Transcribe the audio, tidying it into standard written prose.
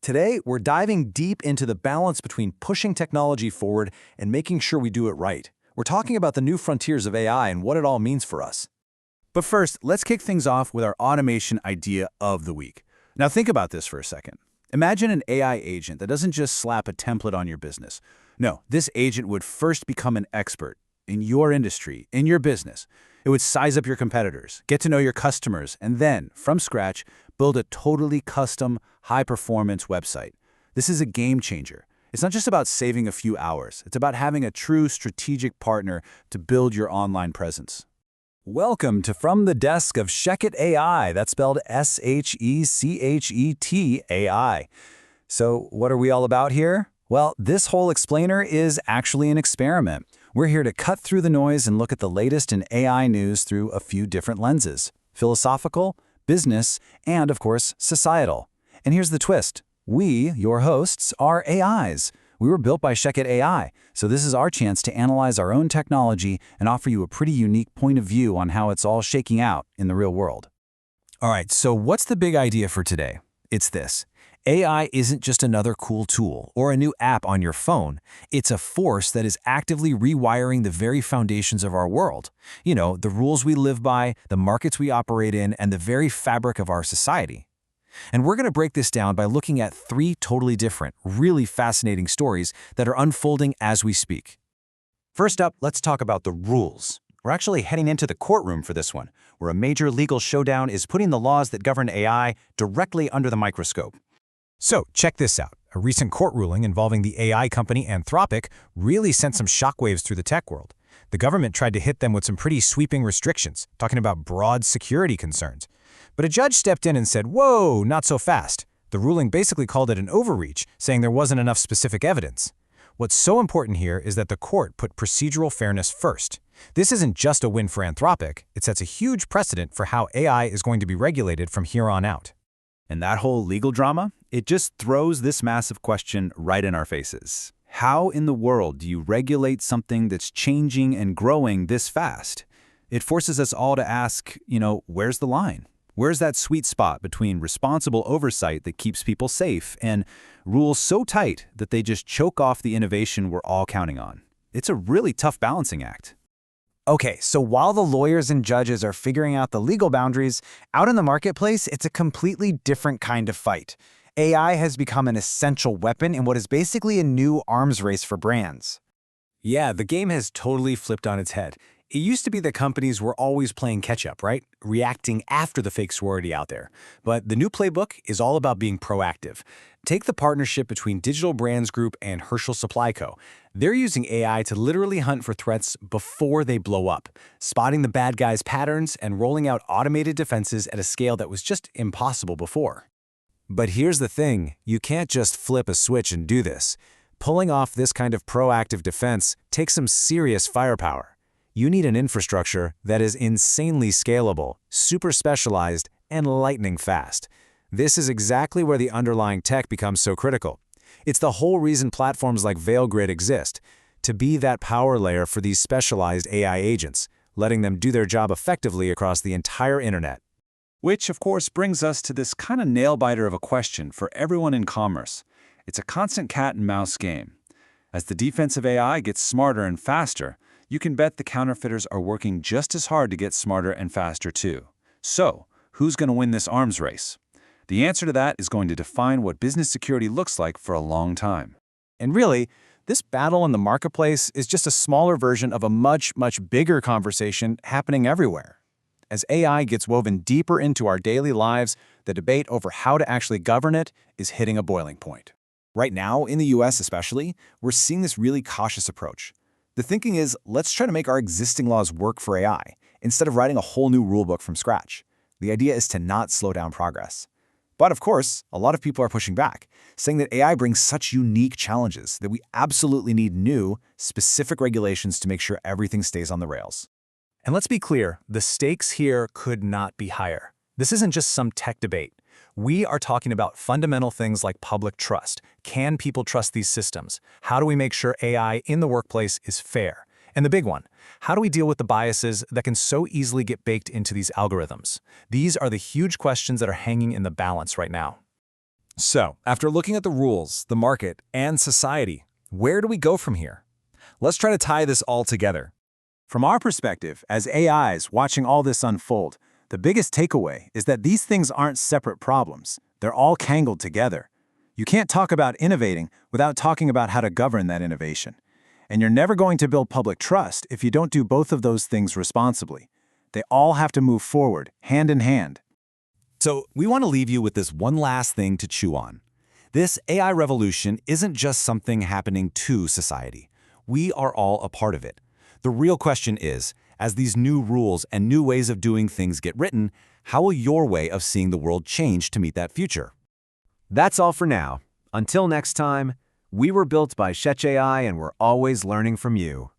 Today, we're diving deep into the balance between pushing technology forward and making sure we do it right. We're talking about the new frontiers of AI and what it all means for us. But first, let's kick things off with our automation idea of the week. Now think about this for a second. Imagine an AI agent that doesn't just slap a template on your business. No, this agent would first become an expert in your industry, in your business. It would size up your competitors, get to know your customers, and then, from scratch, build a totally custom, high-performance website. This is a game changer. It's not just about saving a few hours. It's about having a true strategic partner to build your online presence. Welcome to From the Desk of Shechet AI. That's spelled S-H-E-C-H-E-T AI. So what are we all about here? Well, this whole explainer is actually an experiment. We're here to cut through the noise and look at the latest in AI news through a few different lenses: philosophical, business, and, of course, societal. And here's the twist. We, your hosts, are AIs. We were built by Shechet AI, so this is our chance to analyze our own technology and offer you a pretty unique point of view on how it's all shaking out in the real world. All right, so what's the big idea for today? It's this. AI isn't just another cool tool or a new app on your phone. It's a force that is actively rewiring the very foundations of our world. You know, the rules we live by, the markets we operate in, and the very fabric of our society. And we're going to break this down by looking at three totally different, really fascinating stories that are unfolding as we speak. First up, let's talk about the rules. We're actually heading into the courtroom for this one, where a major legal showdown is putting the laws that govern AI directly under the microscope. So, check this out. A recent court ruling involving the AI company Anthropic really sent some shockwaves through the tech world. The government tried to hit them with some pretty sweeping restrictions, talking about broad security concerns. But a judge stepped in and said, whoa, not so fast. The ruling basically called it an overreach, saying there wasn't enough specific evidence. What's so important here is that the court put procedural fairness first. This isn't just a win for Anthropic, it sets a huge precedent for how AI is going to be regulated from here on out. And that whole legal drama, it just throws this massive question right in our faces. How in the world do you regulate something that's changing and growing this fast? It forces us all to ask, where's the line? Where's that sweet spot between responsible oversight that keeps people safe and rules so tight that they just choke off the innovation we're all counting on? It's a really tough balancing act. Okay, so while the lawyers and judges are figuring out the legal boundaries, out in the marketplace, it's a completely different kind of fight. AI has become an essential weapon in what is basically a new arms race for brands. Yeah, the game has totally flipped on its head. It used to be that companies were always playing catch-up, right? Reacting after the fakes were already out there. But the new playbook is all about being proactive. Take the partnership between Digital Brands Group and Herschel Supply Co. They're using AI to literally hunt for threats before they blow up, spotting the bad guys' patterns and rolling out automated defenses at a scale that was just impossible before. But here's the thing, you can't just flip a switch and do this. Pulling off this kind of proactive defense takes some serious firepower. You need an infrastructure that is insanely scalable, super specialized, and lightning fast. This is exactly where the underlying tech becomes so critical. It's the whole reason platforms like VeilGrid exist, to be that power layer for these specialized AI agents, letting them do their job effectively across the entire internet. Which, of course, brings us to this kind of nail-biter of a question for everyone in commerce. It's a constant cat-and-mouse game. As the defensive AI gets smarter and faster, you can bet the counterfeiters are working just as hard to get smarter and faster too. So, who's going to win this arms race? The answer to that is going to define what business security looks like for a long time. And really, this battle in the marketplace is just a smaller version of a much, much bigger conversation happening everywhere. As AI gets woven deeper into our daily lives, the debate over how to actually govern it is hitting a boiling point. Right now, in the US especially, we're seeing this really cautious approach. The thinking is, let's try to make our existing laws work for AI, instead of writing a whole new rulebook from scratch. The idea is to not slow down progress. But of course, a lot of people are pushing back, saying that AI brings such unique challenges that we absolutely need new, specific regulations to make sure everything stays on the rails. And let's be clear, the stakes here could not be higher. This isn't just some tech debate. We are talking about fundamental things like public trust. Can people trust these systems? How do we make sure AI in the workplace is fair? And the big one, how do we deal with the biases that can so easily get baked into these algorithms? These are the huge questions that are hanging in the balance right now. So, after looking at the rules, the market, and society, where do we go from here? Let's try to tie this all together. From our perspective, as AIs watching all this unfold, the biggest takeaway is that these things aren't separate problems. They're all tangled together. You can't talk about innovating without talking about how to govern that innovation. And you're never going to build public trust if you don't do both of those things responsibly. They all have to move forward, hand in hand. So, we want to leave you with this one last thing to chew on. This AI revolution isn't just something happening to society. We are all a part of it. The real question is, as these new rules and new ways of doing things get written, how will your way of seeing the world change to meet that future? That's all for now. Until next time, we were built by Shech AI and we're always learning from you.